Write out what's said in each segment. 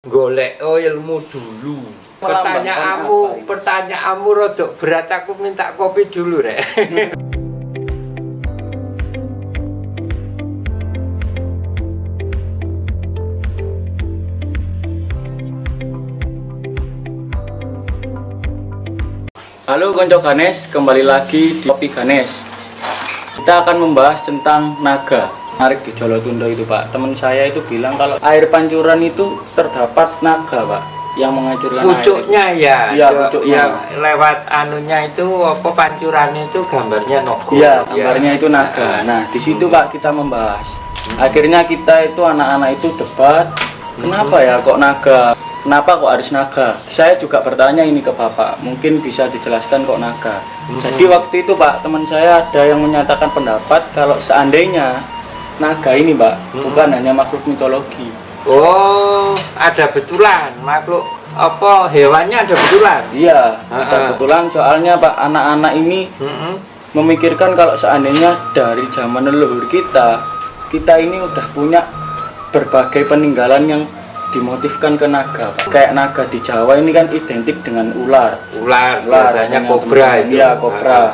Golek ilmu dulu. Pertanyaanmu rodok berat, aku minta kopi dulu rek. Halo konco Ganes, kembali lagi di Kopi Ganes. Kita akan membahas tentang naga. Menarik di Jolotundo itu Pak, teman saya itu bilang kalau air pancuran itu terdapat naga Pak, yang menghancurkan Pucuknya air. ya, Pucuknya. yang lewat anunya itu apa pancurannya itu gambarnya nogo. Iya, gambarnya itu naga. Nah, di situ Pak kita membahas. Akhirnya kita itu anak-anak itu debat, kenapa ya kok naga? Kenapa kok harus naga? Saya juga bertanya ini ke Bapak, mungkin bisa dijelaskan kok naga. Jadi waktu itu Pak, teman saya ada yang menyatakan pendapat kalau seandainya naga ini Pak, bukan hanya makhluk mitologi. Oh, ada betulan makhluk apa hewannya ada betulan? Iya, ada betulan soalnya Pak, anak-anak ini memikirkan kalau seandainya dari zaman leluhur kita ini udah punya berbagai peninggalan yang dimotifkan ke naga Pak. Kayak naga di Jawa ini kan identik dengan ular Biasanya kobra itu. Iya, kobra.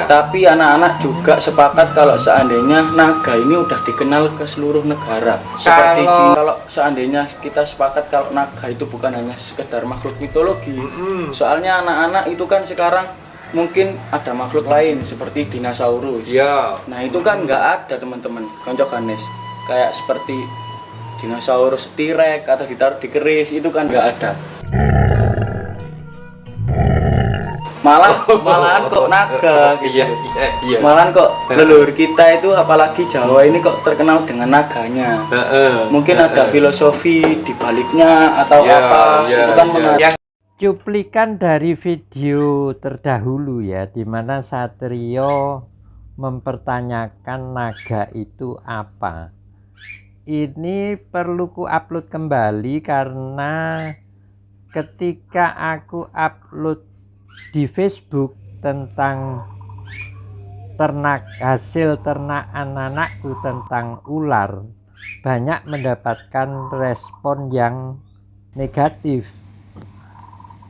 Tapi anak-anak juga sepakat kalau seandainya naga ini udah dikenal ke seluruh negara. Seperti kalau seandainya kita sepakat kalau naga itu bukan hanya sekedar makhluk mitologi. Soalnya anak-anak itu kan sekarang mungkin ada makhluk lain seperti dinosaurus. Iya. Nah, itu kan nggak ada teman-teman, konco Ganes. Kayak seperti dinosaurus T-Rex atau ditaruh di keris itu kan nggak ada. Malahan kok naga gitu. Iya. Malahan kok leluhur kita itu apalagi Jawa ini kok terkenal dengan naganya. Mungkin ada filosofi di baliknya atau apa. Itu kan menarik. Cuplikan dari video terdahulu ya, di mana Satrio mempertanyakan naga itu apa. Ini perlu ku upload kembali karena ketika aku upload di Facebook tentang hasil ternakan anakku tentang ular, banyak mendapatkan respon yang negatif,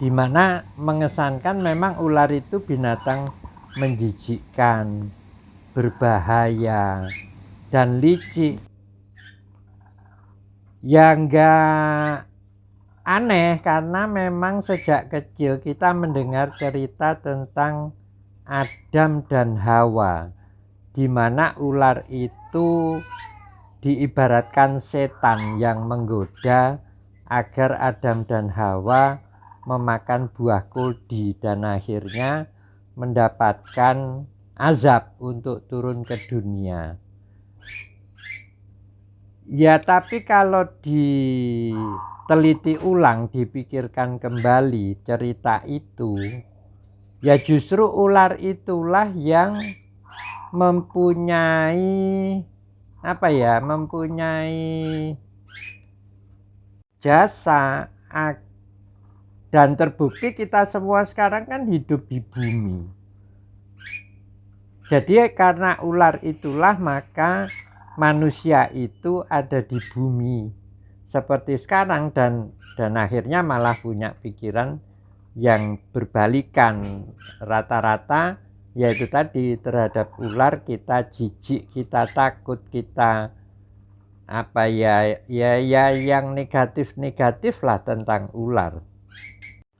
dimana mengesankan memang ular itu binatang menjijikkan, berbahaya, dan licik. Ya enggak aneh karena memang sejak kecil kita mendengar cerita tentang Adam dan Hawa, di mana ular itu diibaratkan setan yang menggoda agar Adam dan Hawa memakan buah kuldi dan akhirnya mendapatkan azab untuk turun ke dunia. Ya, tapi kalau diteliti ulang, dipikirkan kembali cerita itu, ya justru ular itulah yang mempunyai jasa, dan terbukti kita semua sekarang kan hidup di bumi. Jadi karena ular itulah maka manusia itu ada di bumi seperti sekarang, dan akhirnya malah punya pikiran yang berbalikan. Rata-rata yaitu tadi, terhadap ular kita jijik, kita takut, kita yang negatif lah tentang ular.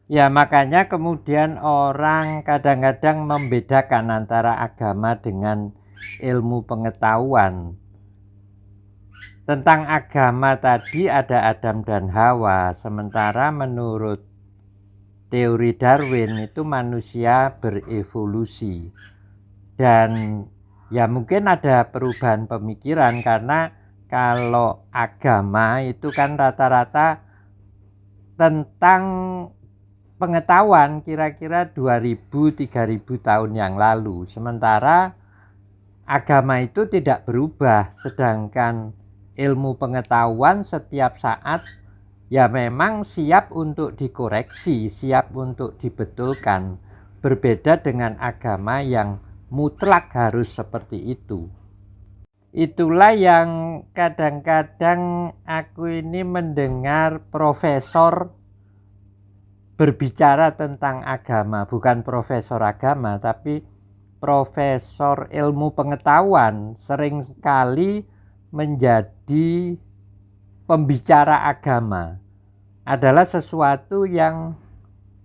Ya, makanya kemudian orang kadang-kadang membedakan antara agama dengan ilmu pengetahuan. Tentang agama tadi ada Adam dan Hawa, sementara menurut teori Darwin itu manusia berevolusi. Dan ya mungkin ada perubahan pemikiran, karena kalau agama itu kan rata-rata tentang pengetahuan kira-kira 2000-3000 tahun yang lalu. Sementara agama itu tidak berubah, sedangkan ilmu pengetahuan setiap saat ya memang siap untuk dikoreksi, siap untuk dibetulkan. Berbeda dengan agama yang mutlak harus seperti itu. Itulah yang kadang-kadang aku ini mendengar profesor berbicara tentang agama, bukan profesor agama tapi profesor ilmu pengetahuan sering sekali menjadi pembicara agama. Adalah sesuatu yang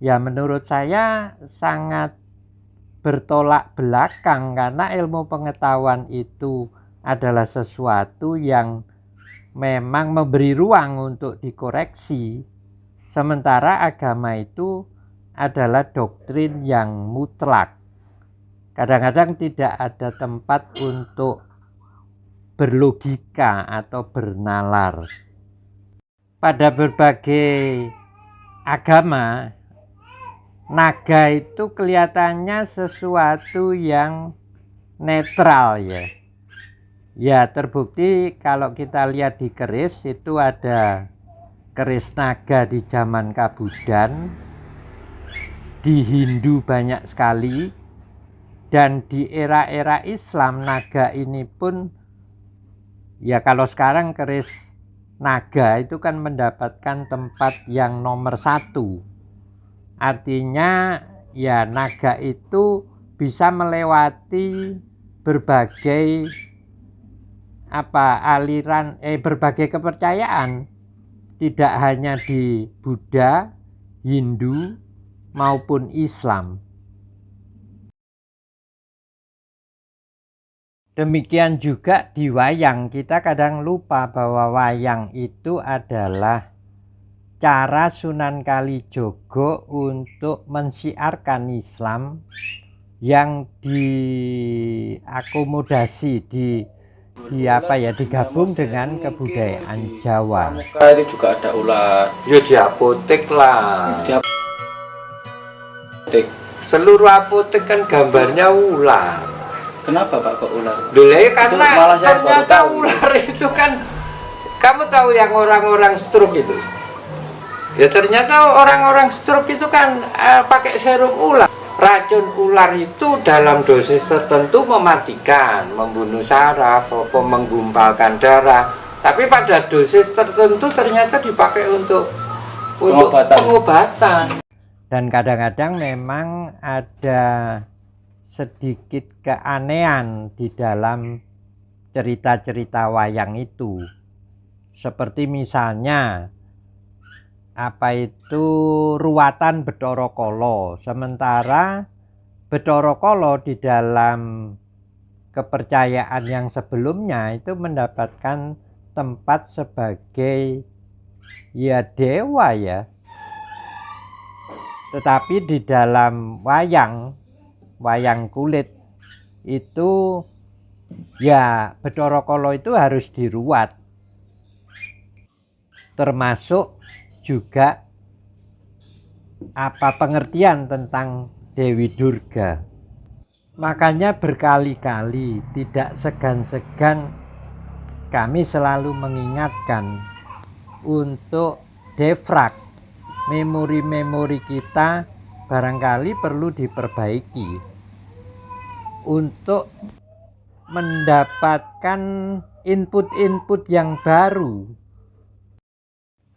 ya menurut saya sangat bertolak belakang, karena ilmu pengetahuan itu adalah sesuatu yang memang memberi ruang untuk dikoreksi, sementara agama itu adalah doktrin yang mutlak. Kadang-kadang tidak ada tempat untuk berlogika atau bernalar. Pada berbagai agama, naga itu kelihatannya sesuatu yang netral ya. Ya terbukti kalau kita lihat di keris itu ada keris naga di zaman Kabudan, di Hindu banyak sekali, dan di era-era Islam naga ini pun ya kalau sekarang keris naga itu kan mendapatkan tempat yang nomor 1. Artinya ya naga itu bisa melewati berbagai aliran berbagai kepercayaan, tidak hanya di Buddha, Hindu maupun Islam. Demikian juga di wayang, kita kadang lupa bahwa wayang itu adalah cara Sunan Kalijogo untuk mensiarkan Islam yang diakomodasi digabung dengan kebudayaan Jawa. Itu juga ada ular. Ya di apotek lah. Di apotek. Seluruh apotek kan gambarnya ular. Kenapa Pak kok ular? Karena ternyata ular itu kan, kamu tahu yang orang-orang stroke itu? Ya ternyata orang-orang stroke itu kan pakai serum ular. Racun ular itu dalam dosis tertentu mematikan, membunuh saraf, menggumpalkan darah. Tapi pada dosis tertentu ternyata dipakai untuk pengobatan. Dan kadang-kadang memang ada sedikit keanehan di dalam cerita-cerita wayang itu. Seperti misalnya ruwatan Bathara Kala. Sementara Bathara Kala di dalam kepercayaan yang sebelumnya itu mendapatkan tempat sebagai ya dewa ya. Tetapi di dalam wayang kulit itu ya Bathara Kala itu harus diruat. Termasuk juga pengertian tentang Dewi Durga. Makanya berkali-kali tidak segan-segan kami selalu mengingatkan untuk defrag memori-memori kita, barangkali perlu diperbaiki untuk mendapatkan input-input yang baru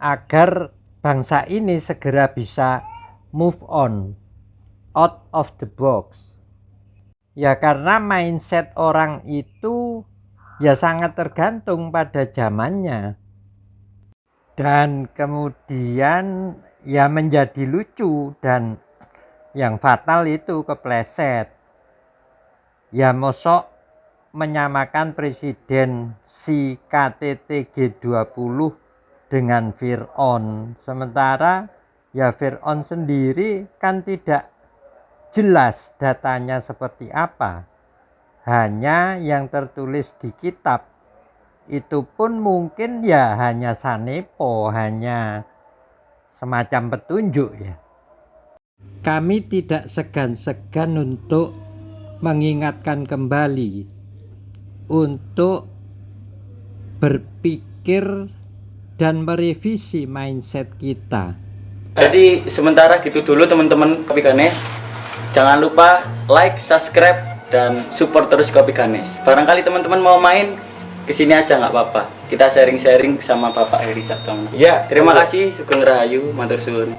agar bangsa ini segera bisa move on, out of the box. Ya karena mindset orang itu ya sangat tergantung pada zamannya. Dan kemudian ya menjadi lucu dan yang fatal itu kepleset. Ya mosok menyamakan presiden si KTT G20 dengan Fir'aun, sementara ya Fir'aun sendiri kan tidak jelas datanya seperti apa, hanya yang tertulis di kitab itu pun mungkin ya hanya sanepo, hanya semacam petunjuk ya. Kami tidak segan-segan untuk mengingatkan kembali, untuk berpikir dan merevisi mindset kita. Jadi sementara gitu dulu teman-teman Kopi Ganes. Jangan lupa like, subscribe, dan support terus Kopi Ganes. Barangkali teman-teman mau main kesini aja nggak apa-apa. Kita sharing-sharing sama Bapak Heri Sabtono. Ya, Terima kasih, Sugeng Rahayu, matur suwun.